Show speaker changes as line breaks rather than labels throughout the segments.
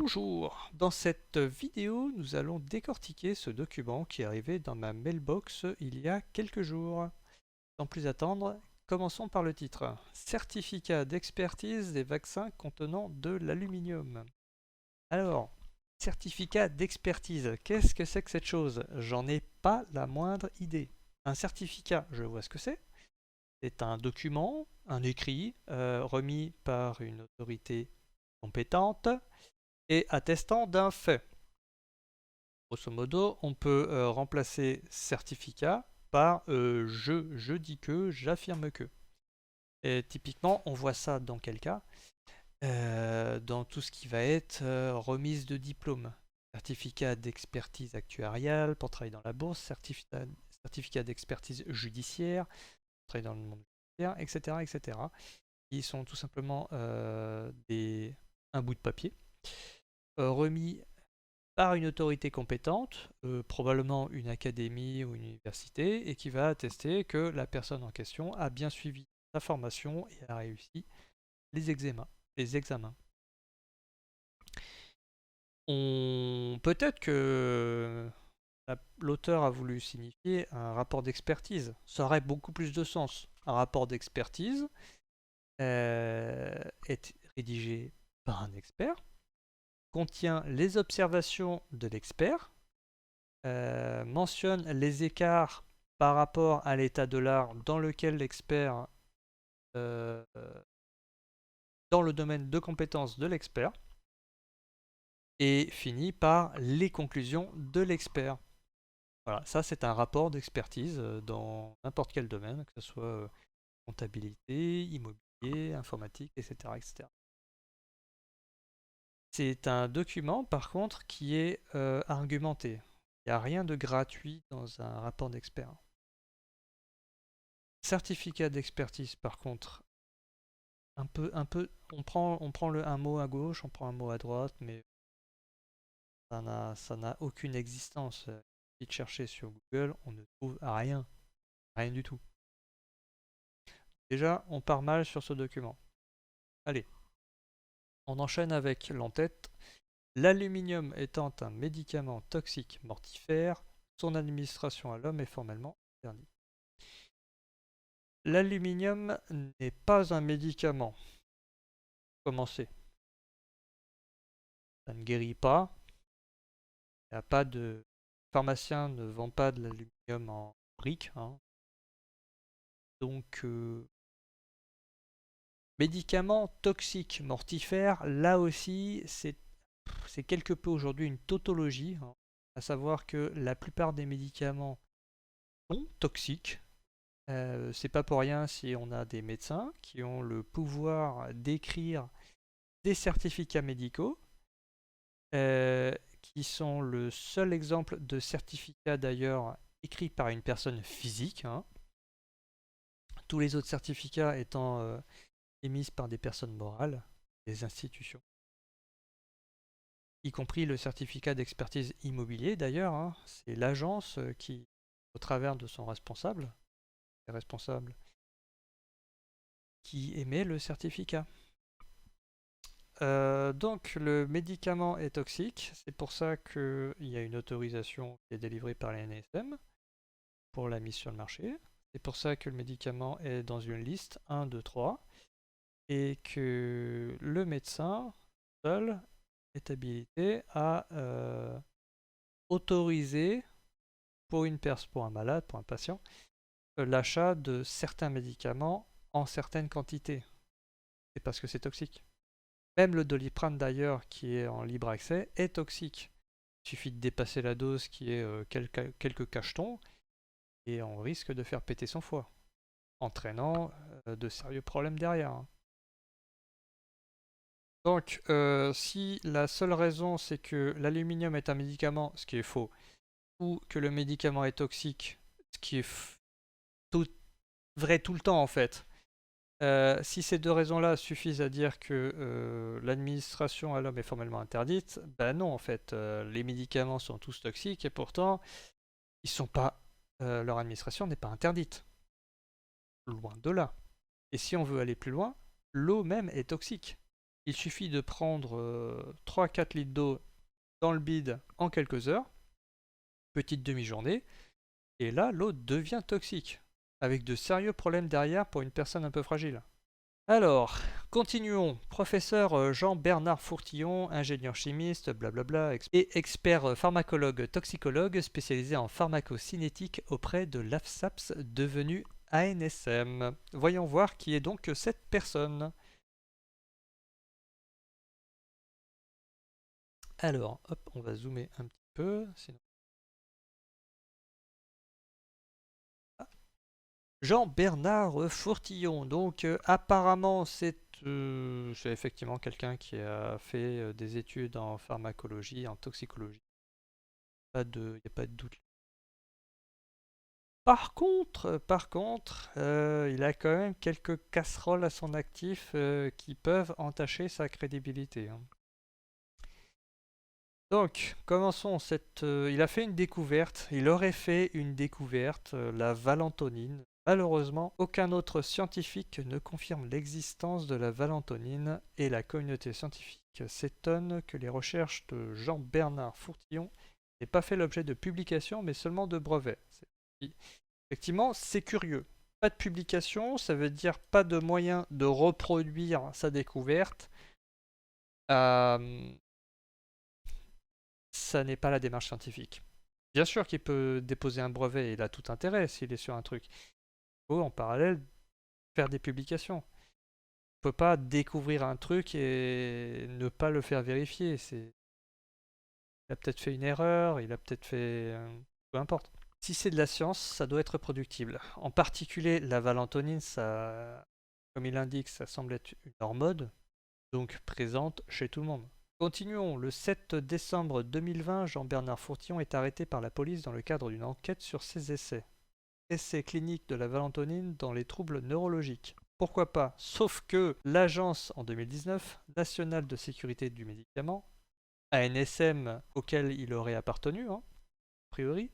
Bonjour! Dans cette vidéo, nous allons décortiquer ce document qui est arrivé dans ma mailbox il y a quelques jours. Sans plus attendre, commençons par le titre. Certificat d'expertise des vaccins contenant de l'aluminium. Alors, certificat d'expertise, qu'est-ce que c'est que cette chose? J'en ai pas la moindre idée. Un certificat, je vois ce que c'est. C'est un document, un écrit, remis par une autorité compétente et attestant d'un fait. Grosso modo, on peut remplacer certificat par je dis que, j'affirme que. Et typiquement, on voit ça dans quel cas? Dans tout ce qui va être remise de diplôme, certificat d'expertise actuariale pour travailler dans la bourse, certificat d'expertise judiciaire pour travailler dans le monde judiciaire, etc., etc. Qui sont tout simplement un bout de papier remis par une autorité compétente, probablement une académie ou une université, et qui va attester que la personne en question a bien suivi sa formation et a réussi les examens. Peut-être que l'auteur a voulu signifier un rapport d'expertise. Ça aurait beaucoup plus de sens. Un rapport d'expertise est rédigé par un expert, contient les observations de l'expert, mentionne les écarts par rapport à l'état de l'art dans lequel l'expert, euh, dans le domaine de compétences de l'expert, et finit par les conclusions de l'expert. Voilà, ça c'est un rapport d'expertise dans n'importe quel domaine, que ce soit comptabilité, immobilier, informatique, etc., etc. C'est un document par contre qui est argumenté. Il n'y a rien de gratuit dans un rapport d'expert. Certificat d'expertise, par contre, on prend un mot à gauche, on prend un mot à droite, mais ça n'a aucune existence. Si de chercher sur Google, on ne trouve rien, rien du tout. Déjà, on part mal sur ce document. Allez, on enchaîne avec l'entête. L'aluminium étant un médicament toxique mortifère, son administration à l'homme est formellement interdite. L'aluminium n'est pas un médicament. Commencez. Ça ne guérit pas. Il n'y a pas de. Le pharmacien ne vend pas de l'aluminium en briques. Hein. Donc, médicament toxique mortifère, là aussi, c'est quelque peu aujourd'hui une tautologie. Hein. À savoir que la plupart des médicaments sont toxiques. C'est pas pour rien si on a des médecins qui ont le pouvoir d'écrire des certificats médicaux, qui sont le seul exemple de certificat d'ailleurs écrit par une personne physique. Hein. Tous les autres certificats étant émis par des personnes morales, des institutions. Y compris le certificat d'expertise immobilier d'ailleurs. Hein. C'est l'agence qui, au travers de son responsable, qui émet le certificat. Donc le médicament est toxique, c'est pour ça qu'il y a une autorisation qui est délivrée par l'ANSM pour la mise sur le marché. C'est pour ça que le médicament est dans une liste 1, 2, 3 et que le médecin seul est habilité à autoriser pour un malade, pour un patient, l'achat de certains médicaments en certaines quantités. C'est parce que c'est toxique. Même le Doliprane d'ailleurs, qui est en libre accès, est toxique. Il suffit de dépasser la dose qui est quelques cachetons et on risque de faire péter son foie, entraînant de sérieux problèmes derrière. Hein. Donc, si la seule raison c'est que l'aluminium est un médicament, ce qui est faux, ou que le médicament est toxique, ce qui est tout, vrai tout le temps en fait, si ces deux raisons-là suffisent à dire que l'administration à l'homme est formellement interdite, ben non en fait, les médicaments sont tous toxiques et pourtant ils sont pas, leur administration n'est pas interdite, loin de là. Et si on veut aller plus loin, l'eau même est toxique. Il suffit de prendre 3-4 litres d'eau dans le bide en quelques heures, petite demi-journée, et là, l'eau devient toxique, avec de sérieux problèmes derrière pour une personne un peu fragile. Alors, continuons. Professeur Jean-Bernard Fourtillon, ingénieur chimiste, blablabla, et expert pharmacologue toxicologue spécialisé en pharmacocinétique auprès de l'AFSAPS devenu ANSM. Voyons voir qui est donc cette personne. Alors, hop, on va zoomer un petit peu. Sinon... Ah. Jean-Bernard Fourtillon. Donc, apparemment, c'est effectivement quelqu'un qui a fait des études en pharmacologie, en toxicologie. Il n'y a pas de doute. Par contre, il a quand même quelques casseroles à son actif qui peuvent entacher sa crédibilité, hein. Donc, commençons cette... il a fait une découverte, il aurait fait une découverte, la valentonine. Malheureusement, aucun autre scientifique ne confirme l'existence de la valentonine et la communauté scientifique s'étonne que les recherches de Jean-Bernard Fourtillon n'aient pas fait l'objet de publications mais seulement de brevets. Effectivement, c'est curieux. Pas de publication, ça veut dire pas de moyen de reproduire sa découverte. Euh, ça n'est pas la démarche scientifique. Bien sûr qu'il peut déposer un brevet, il a tout intérêt s'il est sur un truc. Il faut en parallèle faire des publications. On ne peut pas découvrir un truc et ne pas le faire vérifier. Il a peut-être fait une erreur, il a peut-être fait... peu importe. Si c'est de la science, ça doit être reproductible. En particulier, la valentonine, ça, comme il indique, ça semble être une hormone, donc présente chez tout le monde. Continuons. Le 7 décembre 2020, Jean-Bernard Fourtillon est arrêté par la police dans le cadre d'une enquête sur ses essais. Essais cliniques de la valentonine dans les troubles neurologiques. Pourquoi pas? Sauf que l'Agence, en 2019, nationale de sécurité du médicament, ANSM, auquel il aurait appartenu, hein, a priori,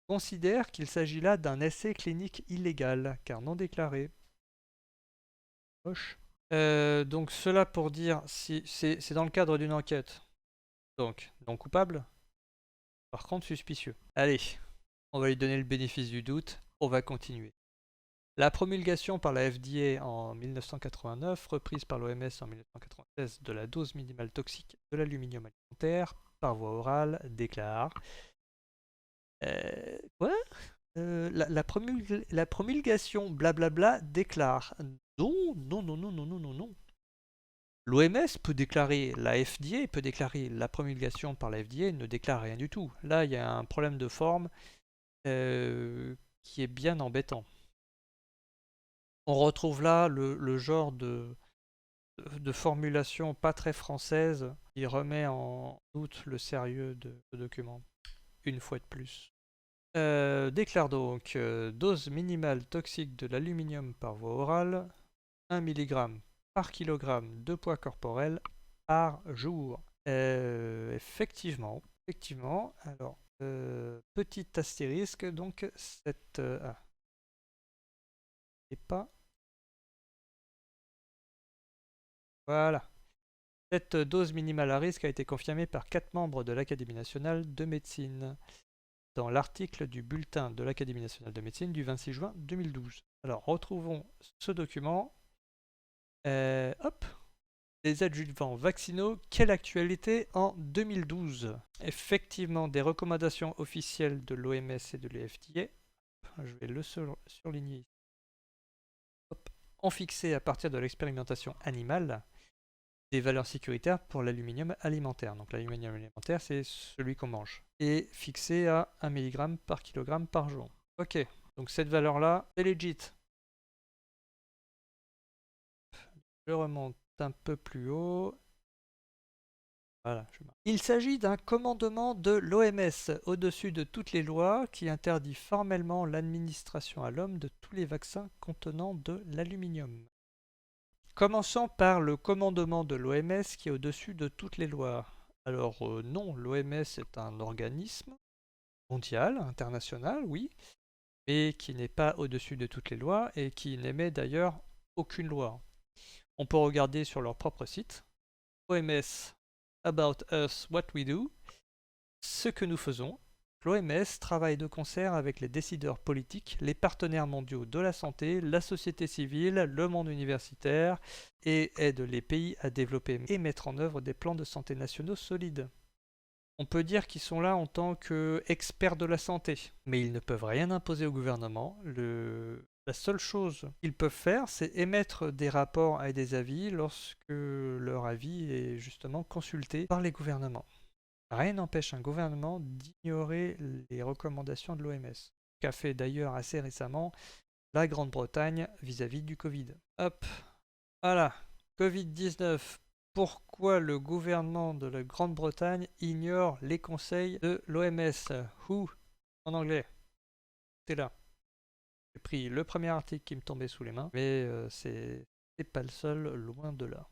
considère qu'il s'agit là d'un essai clinique illégal, car non déclaré. Moche. Donc cela pour dire, si c'est dans le cadre d'une enquête, donc non coupable, par contre suspicieux. Allez, on va lui donner le bénéfice du doute, on va continuer. La promulgation par la FDA en 1989, reprise par l'OMS en 1996 de la dose minimale toxique de l'aluminium alimentaire par voie orale déclare... quoi? La promulgation blablabla déclare non, non, non, non, non, non, non, non. L'OMS peut déclarer, la FDA peut déclarer, la promulgation par la FDA ne déclare rien du tout. Là, il y a un problème de forme qui est bien embêtant. On retrouve là le genre de formulation pas très française qui remet en doute le sérieux de ce document, une fois de plus. Déclare donc dose minimale toxique de l'aluminium par voie orale, 1 mg par kilogramme de poids corporel par jour. Effectivement. Alors, petit astérisque, donc cette... et pas... Voilà. Cette dose minimale à risque a été confirmée par 4 membres de l'Académie nationale de médecine dans l'article du bulletin de l'Académie nationale de médecine du 26 juin 2012. Alors, retrouvons ce document. Hop. Les adjuvants vaccinaux, quelle actualité en 2012? Effectivement, des recommandations officielles de l'OMS et de l'FDA, je vais le surligner ici, ont fixé à partir de l'expérimentation animale des valeurs sécuritaires pour l'aluminium alimentaire. Donc l'aluminium alimentaire, c'est celui qu'on mange. Et fixé à 1 mg par kilogramme par jour. Ok, donc cette valeur-là, c'est legit. Je remonte un peu plus haut. Voilà, il s'agit d'un commandement de l'OMS au-dessus de toutes les lois qui interdit formellement l'administration à l'homme de tous les vaccins contenant de l'aluminium. Commençons par le commandement de l'OMS qui est au-dessus de toutes les lois. Alors non, l'OMS est un organisme mondial, international, oui, mais qui n'est pas au-dessus de toutes les lois et qui n'émet d'ailleurs aucune loi. On peut regarder sur leur propre site, OMS, About Us, What We Do, ce que nous faisons. L'OMS travaille de concert avec les décideurs politiques, les partenaires mondiaux de la santé, la société civile, le monde universitaire et aide les pays à développer et mettre en œuvre des plans de santé nationaux solides. On peut dire qu'ils sont là en tant qu'experts de la santé, mais ils ne peuvent rien imposer au gouvernement. La seule chose qu'ils peuvent faire, c'est émettre des rapports et des avis lorsque leur avis est justement consulté par les gouvernements. Rien n'empêche un gouvernement d'ignorer les recommandations de l'OMS, qu'a fait d'ailleurs assez récemment la Grande-Bretagne vis-à-vis du Covid. Hop, voilà, Covid-19. Pourquoi le gouvernement de la Grande-Bretagne ignore les conseils de l'OMS? Who en anglais. C'est là. J'ai pris le premier article qui me tombait sous les mains, mais c'est pas le seul, loin de là.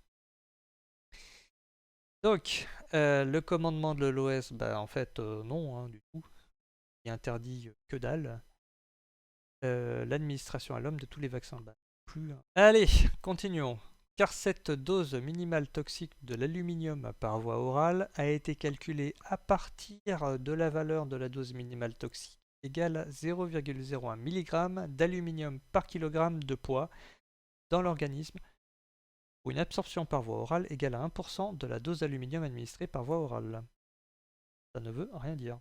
Donc, le commandement de l'OS, bah en fait non, hein, du tout. Il interdit que dalle. L'administration à l'homme de tous les vaccins, bah plus. Hein. Allez, continuons. Car cette dose minimale toxique de l'aluminium par voie orale a été calculée à partir de la valeur de la dose minimale toxique égale à 0,01 mg d'aluminium par kilogramme de poids dans l'organisme pour une absorption par voie orale égale à 1% de la dose d'aluminium administrée par voie orale. Ça ne veut rien dire.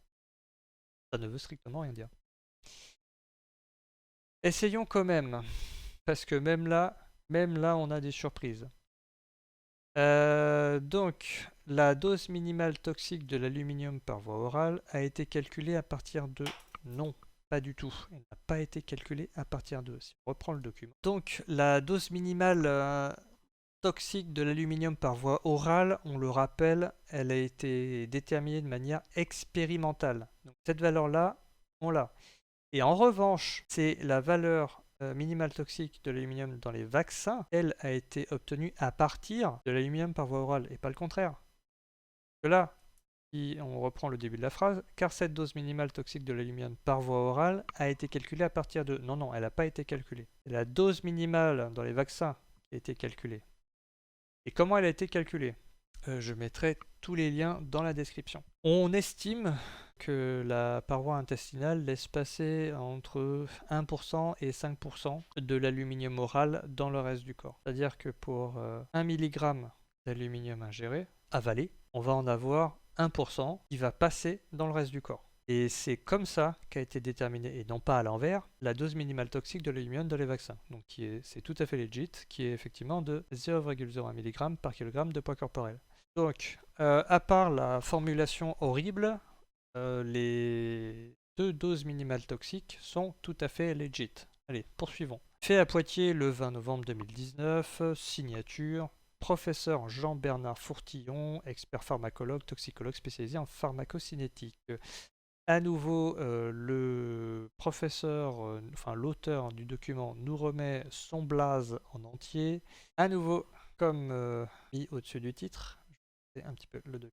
Ça ne veut strictement rien dire. Essayons quand même, parce que même là, on a des surprises. Donc, la dose minimale toxique de l'aluminium par voie orale a été calculée à partir de... Non, pas du tout. Elle n'a pas été calculée à partir de... Si on reprend le document. Donc, la dose minimale toxique de l'aluminium par voie orale, on le rappelle, elle a été déterminée de manière expérimentale. Donc, cette valeur-là, on l'a. Et en revanche, c'est la valeur minimale toxique de l'aluminium dans les vaccins, elle a été obtenue à partir de l'aluminium par voie orale, et pas le contraire. Que là, si on reprend le début de la phrase, car cette dose minimale toxique de l'aluminium par voie orale a été calculée à partir de... Non, non, elle n'a pas été calculée. C'est la dose minimale dans les vaccins qui a été calculée. Et comment elle a été calculée? Je mettrai tous les liens dans la description. On estime que la paroi intestinale laisse passer entre 1% et 5% de l'aluminium oral dans le reste du corps. C'est-à-dire que pour 1 mg d'aluminium ingéré, avalé, on va en avoir 1% qui va passer dans le reste du corps. Et c'est comme ça qu'a été déterminée, et non pas à l'envers, la dose minimale toxique de l'aluminium dans les vaccins. Donc c'est tout à fait legit, qui est effectivement de 0,01 mg par kg de poids corporel. Donc, à part la formulation horrible, les deux doses minimales toxiques sont tout à fait legit. Allez, poursuivons. Fait à Poitiers le 20 novembre 2019, signature, professeur Jean-Bernard Fourtillon, expert pharmacologue, toxicologue spécialisé en pharmacocinétique. À nouveau, le professeur, enfin l'auteur du document nous remet son blaze en entier. À nouveau, comme mis au-dessus du titre, un petit peu le document.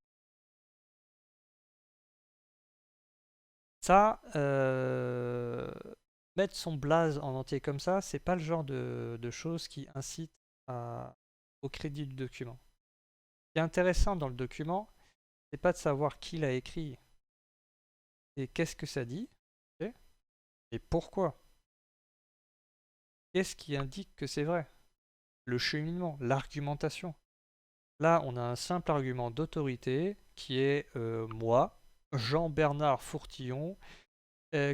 Ça, mettre son blaze en entier comme ça, c'est pas le genre de choses qui incite au crédit du document. Ce qui est intéressant dans le document, c'est pas de savoir qui l'a écrit, c'est qu'est-ce que ça dit, okay, et pourquoi. Qu'est-ce qui indique que c'est vrai? Le cheminement, l'argumentation. Là, on a un simple argument d'autorité qui est moi, Jean-Bernard Fourtillon,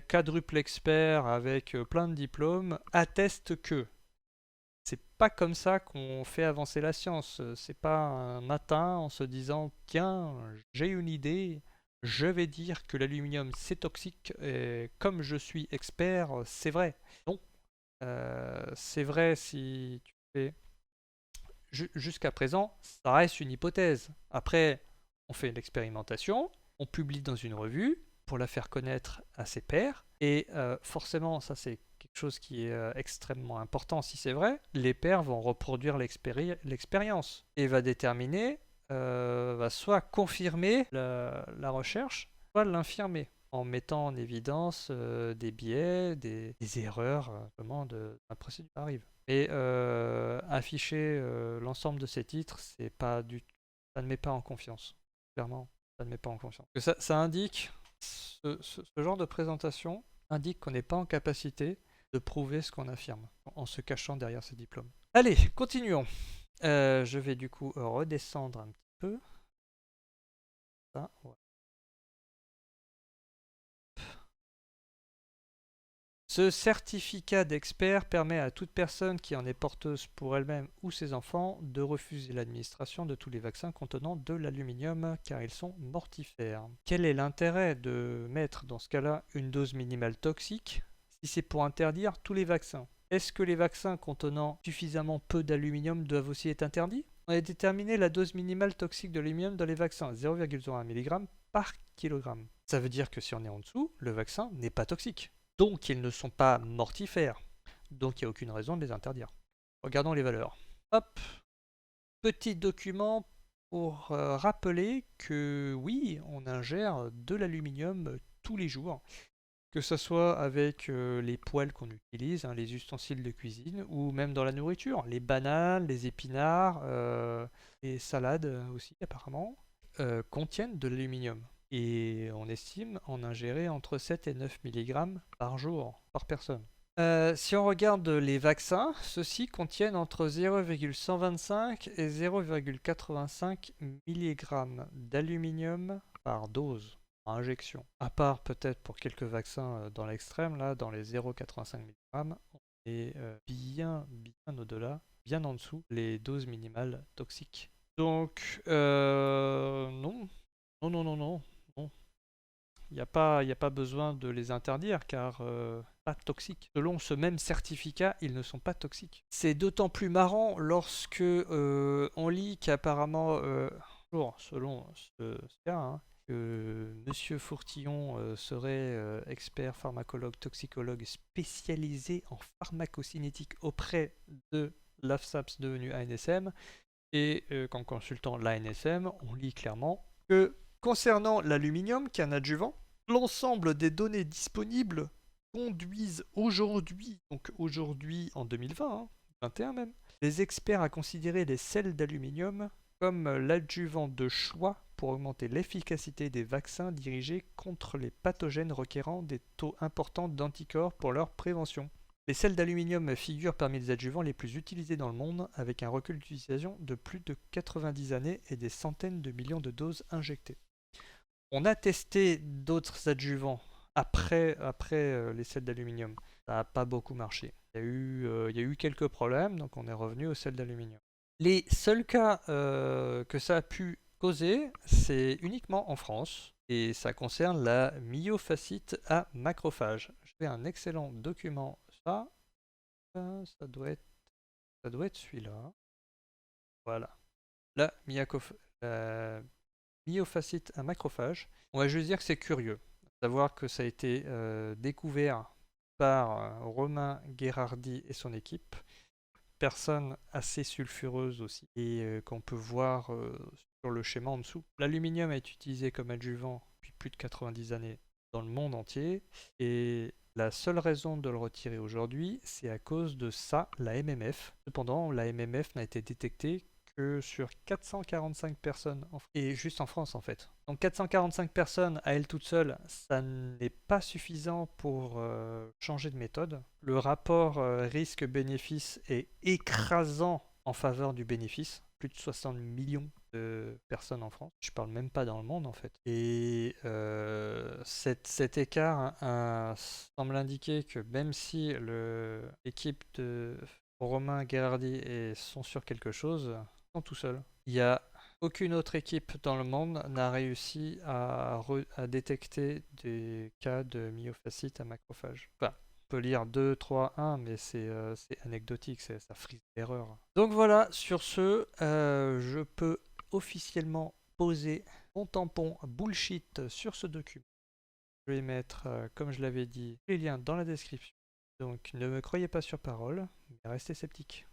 quadruple expert avec plein de diplômes, atteste que. C'est pas comme ça qu'on fait avancer la science. C'est pas un matin en se disant tiens, j'ai une idée, je vais dire que l'aluminium c'est toxique, et comme je suis expert, c'est vrai. Non, c'est vrai si tu fais. Jusqu'à présent, ça reste une hypothèse. Après, on fait l'expérimentation, on publie dans une revue pour la faire connaître à ses pairs, et forcément, ça c'est quelque chose qui est extrêmement important si c'est vrai, les pairs vont reproduire l'expérience et va déterminer, va soit confirmer la recherche, soit l'infirmer en mettant en évidence des biais, des erreurs de la procédure arrive. Et afficher l'ensemble de ces titres, c'est pas du tout ça ne met pas en confiance. Clairement, ça ne met pas en confiance. Que ça indique, ce genre de présentation indique qu'on n'est pas en capacité de prouver ce qu'on affirme, en se cachant derrière ses diplômes. Allez, continuons. Je vais du coup redescendre un petit peu. Ça, ouais. Ce certificat d'expert permet à toute personne qui en est porteuse pour elle-même ou ses enfants de refuser l'administration de tous les vaccins contenant de l'aluminium car ils sont mortifères. Quel est l'intérêt de mettre dans ce cas-là une dose minimale toxique si c'est pour interdire tous les vaccins? Est-ce que les vaccins contenant suffisamment peu d'aluminium doivent aussi être interdits? On a déterminé la dose minimale toxique de l'aluminium dans les vaccins, 0,01 mg par kilogramme. Ça veut dire que si on est en dessous, le vaccin n'est pas toxique. Donc ils ne sont pas mortifères. Donc il n'y a aucune raison de les interdire. Regardons les valeurs. Hop, petit document pour rappeler que oui, on ingère de l'aluminium tous les jours. Que ce soit avec les poêles qu'on utilise, hein, les ustensiles de cuisine, ou même dans la nourriture. Les bananes, les épinards, les salades aussi apparemment, contiennent de l'aluminium. Et on estime en ingérer entre 7 et 9 mg par jour, par personne. Si on regarde les vaccins, ceux-ci contiennent entre 0,125 et 0,85 mg d'aluminium par dose, par injection. À part peut-être pour quelques vaccins dans l'extrême, là, dans les 0,85 mg, on est bien au-delà, bien en dessous les doses minimales toxiques. Donc, non. Non. Il n'y a pas besoin de les interdire car pas toxiques. Selon ce même certificat, ils ne sont pas toxiques. C'est d'autant plus marrant lorsque on lit qu'apparemment, selon ce cas, hein, que Monsieur Fourtillon serait expert pharmacologue, toxicologue spécialisé en pharmacocinétique auprès de l'AFSAPS devenu ANSM et qu'en consultant l'ANSM, on lit clairement que concernant l'aluminium, qui est un adjuvant, l'ensemble des données disponibles conduisent aujourd'hui, donc aujourd'hui en 2020, hein, 21 même, les experts à considérer les sels d'aluminium comme l'adjuvant de choix pour augmenter l'efficacité des vaccins dirigés contre les pathogènes requérant des taux importants d'anticorps pour leur prévention. Les sels d'aluminium figurent parmi les adjuvants les plus utilisés dans le monde, avec un recul d'utilisation de plus de 90 années et des centaines de millions de doses injectées. On a testé d'autres adjuvants après les sels d'aluminium. Ça n'a pas beaucoup marché. Il y a eu quelques problèmes, donc on est revenu aux sels d'aluminium. Les seuls cas que ça a pu causer, c'est uniquement en France. Et ça concerne la myofascite à macrophage. Je fais un excellent document. Ça doit être celui-là. Voilà. La myofascite à macrophage. On va juste dire que c'est curieux. Savoir que ça a été découvert par Romain Gherardi et son équipe. Personne assez sulfureuse aussi. Et qu'on peut voir sur le schéma en dessous. L'aluminium est utilisé comme adjuvant depuis plus de 90 années dans le monde entier. Et la seule raison de le retirer aujourd'hui, c'est à cause de ça, la MMF. Cependant, la MMF n'a été détectée que sur 445 personnes, et juste en France en fait. Donc 445 personnes à elles toutes seules, ça n'est pas suffisant pour changer de méthode. Le rapport risque-bénéfice est écrasant en faveur du bénéfice. Plus de 60 millions de personnes en France. Je parle même pas dans le monde en fait. Et cet écart semble indiquer que même si l'équipe de Romain Gherardi sont sur quelque chose, ils sont tout seuls. Il n'y a aucune autre équipe dans le monde n'a réussi à détecter des cas de myofascite à macrophage. Enfin, on peut lire 2, 3, 1, mais c'est anecdotique, ça frise l'erreur. Donc voilà, sur ce, je peux officiellement poser mon tampon bullshit sur ce document. Je vais mettre, comme je l'avais dit, les liens dans la description. Donc ne me croyez pas sur parole, mais restez sceptiques.